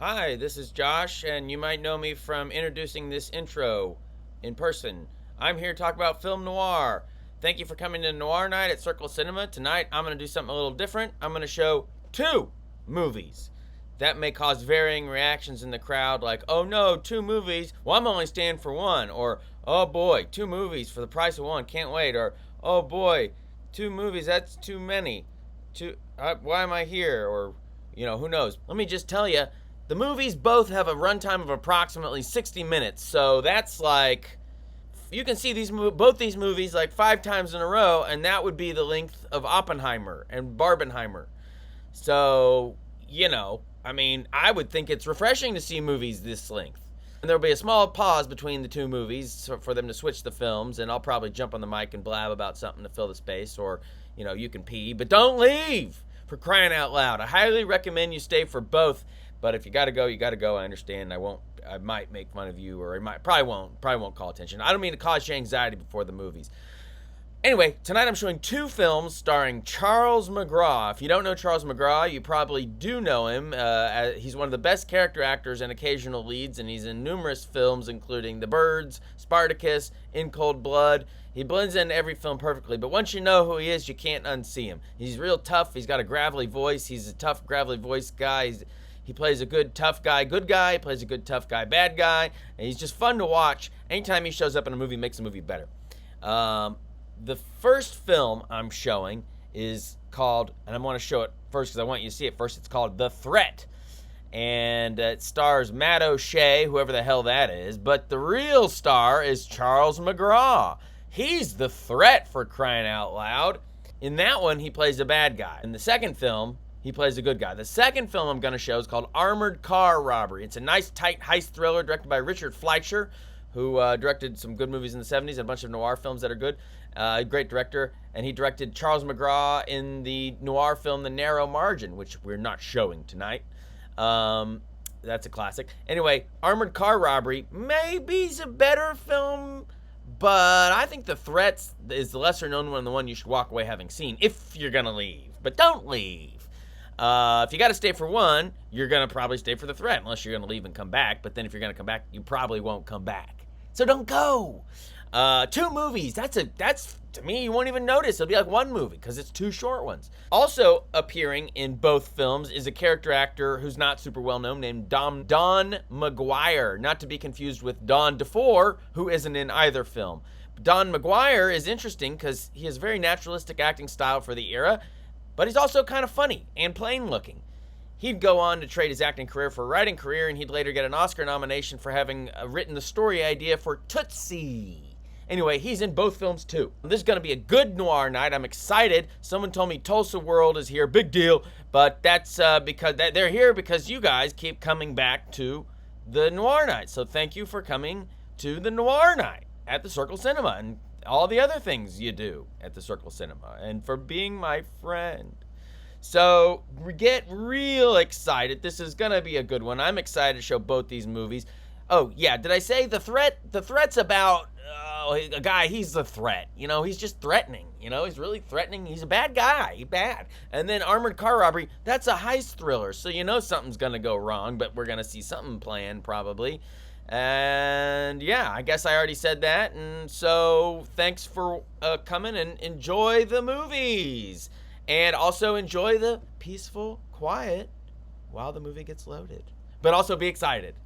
Hi, this is Josh, and you might know me from introducing this intro in person. I'm here to talk about film noir. Thank you for coming to Noir Night at Circle Cinema. Tonight, I'm going to do something a little different. I'm going to show two movies. That may cause varying reactions in the crowd, like, oh no, two movies. Well, I'm only staying for one. Or, oh boy, two movies for the price of one. Can't wait. Or, oh boy, two movies, that's too many. Why am I here? Or, who knows? Let me just tell you, the movies both have a runtime of approximately 60 minutes, so that's like, you can see both these movies like 5 times in a row, and that would be the length of Oppenheimer and Barbenheimer. So, I would think it's refreshing to see movies this length. And there'll be a small pause between the two movies for them to switch the films, and I'll probably jump on the mic and blab about something to fill the space, or, you can pee, but don't leave, for crying out loud. I highly recommend you stay for both. But if you gotta go, you gotta go. I understand. I might make fun of you, or I probably won't call attention. I don't mean to cause you anxiety before the movies. Anyway, tonight I'm showing two films starring Charles McGraw. If you don't know Charles McGraw, you probably do know him. He's one of the best character actors and occasional leads, and he's in numerous films, including The Birds, Spartacus, In Cold Blood. He blends into every film perfectly, but once you know who he is, you can't unsee him. He's real tough. He's got a gravelly voice. He's a tough, gravelly voice guy. He plays a good, tough guy, good guy. He plays a good, tough guy, bad guy. And he's just fun to watch. Anytime he shows up in a movie, makes the movie better. The first film I'm showing is called, and I want to show it first because I want you to see it first. It's called The Threat. And it stars Matt O'Shea, whoever the hell that is. But the real star is Charles McGraw. He's the threat, for crying out loud. In that one, he plays a bad guy. In the second film, he plays a good guy. The second film I'm going to show is called Armored Car Robbery. It's a nice, tight heist thriller directed by Richard Fleischer, who directed some good movies in the 70s and a bunch of noir films that are good. Great director. And he directed Charles McGraw in the noir film The Narrow Margin, which we're not showing tonight. That's a classic. Anyway, Armored Car Robbery maybe is a better film, but I think The Threat is the lesser known one, the one you should walk away having seen if you're going to leave. But don't leave. If you got to stay for one, you're going to probably stay for The Threat, unless you're going to leave and come back. But then if you're going to come back, you probably won't come back. So don't go. Two movies. That's to me, you won't even notice. It'll be like one movie because it's two short ones. Also appearing in both films is a character actor who's not super well known named Don McGuire, not to be confused with Don DeFore, who isn't in either film. Don McGuire is interesting because he has a very naturalistic acting style for the era, but he's also kind of funny and plain looking. He'd go on to trade his acting career for a writing career, and he'd later get an Oscar nomination for having written the story idea for Tootsie. Anyway, he's in both films too. This is going to be a good noir night. I'm excited. Someone told me Tulsa World is here. Big deal. But that's because they're here because you guys keep coming back to the Noir Night. So thank you for coming to the Noir Night at the Circle Cinema and all the other things you do at the Circle Cinema, and for being my friend. So get real excited. This is going to be a good one. I'm excited to show both these movies. Oh, yeah, did I say The Threat? The Threat's about a guy, he's the threat. He's just threatening. He's really threatening. He's a bad guy. He's bad. And then Armored Car Robbery, that's a heist thriller. So something's going to go wrong, but we're going to see something planned probably. And yeah, I guess I already said that. And so thanks for coming, and enjoy the movies. And also enjoy the peaceful quiet while the movie gets loaded. But also be excited.